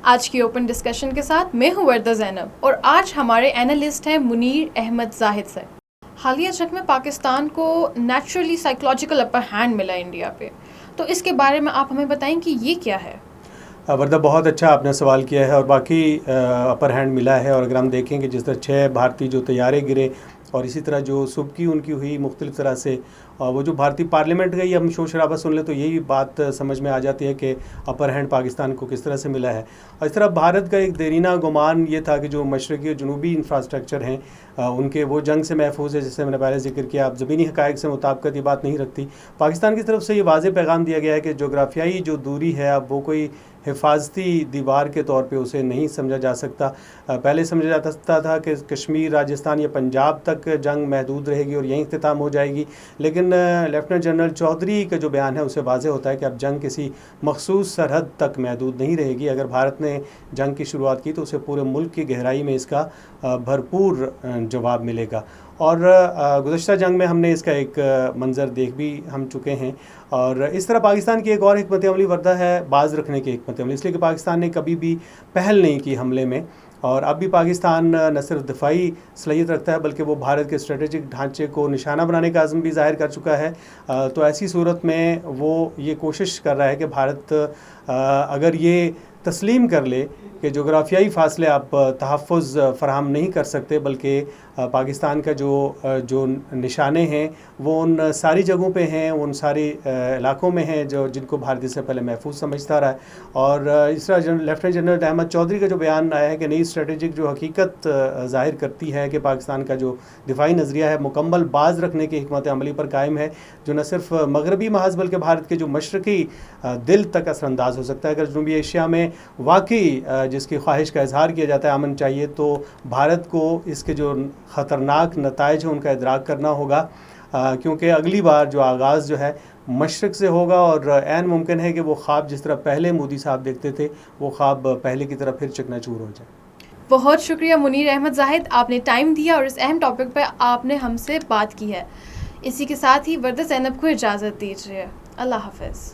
آج کی open discussion کے ساتھ میں ہوں وردہ زینب اور آج ہمارے اینالسٹ ہیں منیر احمد زاہد سے. حالیہ جنگ میں پاکستان کو نیچرلی سائیکولوجیکل اپر ہینڈ ملا انڈیا پہ، تو اس کے بارے میں آپ ہمیں بتائیں کہ یہ کیا ہے؟ وردہ بہت اچھا آپ نے سوال کیا ہے اور باقی اپر ہینڈ ملا ہے. اور اگر ہم دیکھیں کہ جس طرح 6 بھارتی جو طیارے گرے اور اسی طرح جو سبکی ان کی ہوئی مختلف طرح سے، وہ جو بھارتی پارلیمنٹ گئی، ہم شور شرابہ سن لیں تو یہی بات سمجھ میں آ جاتی ہے کہ اپر ہینڈ پاکستان کو کس طرح سے ملا ہے. اور اس طرح بھارت کا ایک دیرینہ گمان یہ تھا کہ جو مشرقی اور جنوبی انفراسٹرکچر ہیں ان کے وہ جنگ سے محفوظ ہے. جیسے میں نے پہلے ذکر کیا، اب زمینی حقائق سے مطابقت یہ بات نہیں رکھتی. پاکستان کی طرف سے یہ واضح پیغام دیا گیا ہے کہ جغرافیائی جو دوری ہے اب وہ کوئی حفاظتی دیوار کے طور پہ اسے نہیں سمجھا جا سکتا. پہلے سمجھا جاتا تھا کہ کشمیر، راجستھان یا پنجاب تک جنگ محدود رہے گی اور یہیں اختتام ہو جائے گی، لیکن لیفٹیننٹ جنرل چودھری کا جو بیان ہے اسے واضح ہوتا ہے کہ اب جنگ کسی مخصوص سرحد تک محدود نہیں رہے گی. اگر بھارت نے جنگ کی شروعات کی تو اسے پورے ملک کی گہرائی میں اس کا بھرپور جواب ملے گا. اور گزشتہ جنگ میں ہم نے اس کا ایک منظر دیکھ بھی ہم چکے ہیں. اور اس طرح پاکستان کی ایک اور حکمت عملی وردہ ہے باز رکھنے کی حکمت عملی، اس لیے کہ پاکستان نے کبھی بھی پہل نہیں کی حملے میں، اور اب بھی پاکستان نہ صرف دفاعی صلاحیت رکھتا ہے بلکہ وہ بھارت کے اسٹریٹجک ڈھانچے کو نشانہ بنانے کا عزم بھی ظاہر کر چکا ہے. تو ایسی صورت میں وہ یہ کوشش کر رہا ہے کہ بھارت اگر یہ تسلیم کر لے کہ جغرافیائی فاصلے آپ تحفظ فراہم نہیں کر سکتے، بلکہ پاکستان کا جو نشانے ہیں وہ ان ساری جگہوں پہ ہیں، ان سارے علاقوں میں ہیں جن کو بھارت سے پہلے محفوظ سمجھتا رہا ہے. اور اس طرح لیفٹیننٹ جنرل احمد چودھری کا جو بیان آیا ہے کہ نئی اسٹریٹجک جو حقیقت ظاہر کرتی ہے کہ پاکستان کا جو دفاعی نظریہ ہے مکمل باز رکھنے کی حکمت عملی پر قائم ہے، جو نہ صرف مغربی محاذ بلکہ بھارت کے جو مشرقی دل تک اثر انداز ہو سکتا ہے. اگر جنوبی ایشیا میں واقعی جس کی خواہش کا اظہار کیا جاتا ہے امن چاہیے، تو بھارت کو اس کے جو خطرناک نتائج ہیں ان کا ادراک کرنا ہوگا، کیونکہ اگلی بار جو آغاز جو ہے مشرق سے ہوگا، اور عین ممکن ہے کہ وہ خواب جس طرح پہلے مودی صاحب دیکھتے تھے وہ خواب پہلے کی طرح پھر چکنا چور ہو جائے. بہت شکریہ منیر احمد زاہد، آپ نے ٹائم دیا اور اس اہم ٹاپک پہ آپ نے ہم سے بات کی ہے. اسی کے ساتھ ہی وردہ زینب کو اجازت دیجیے. اللہ حافظ.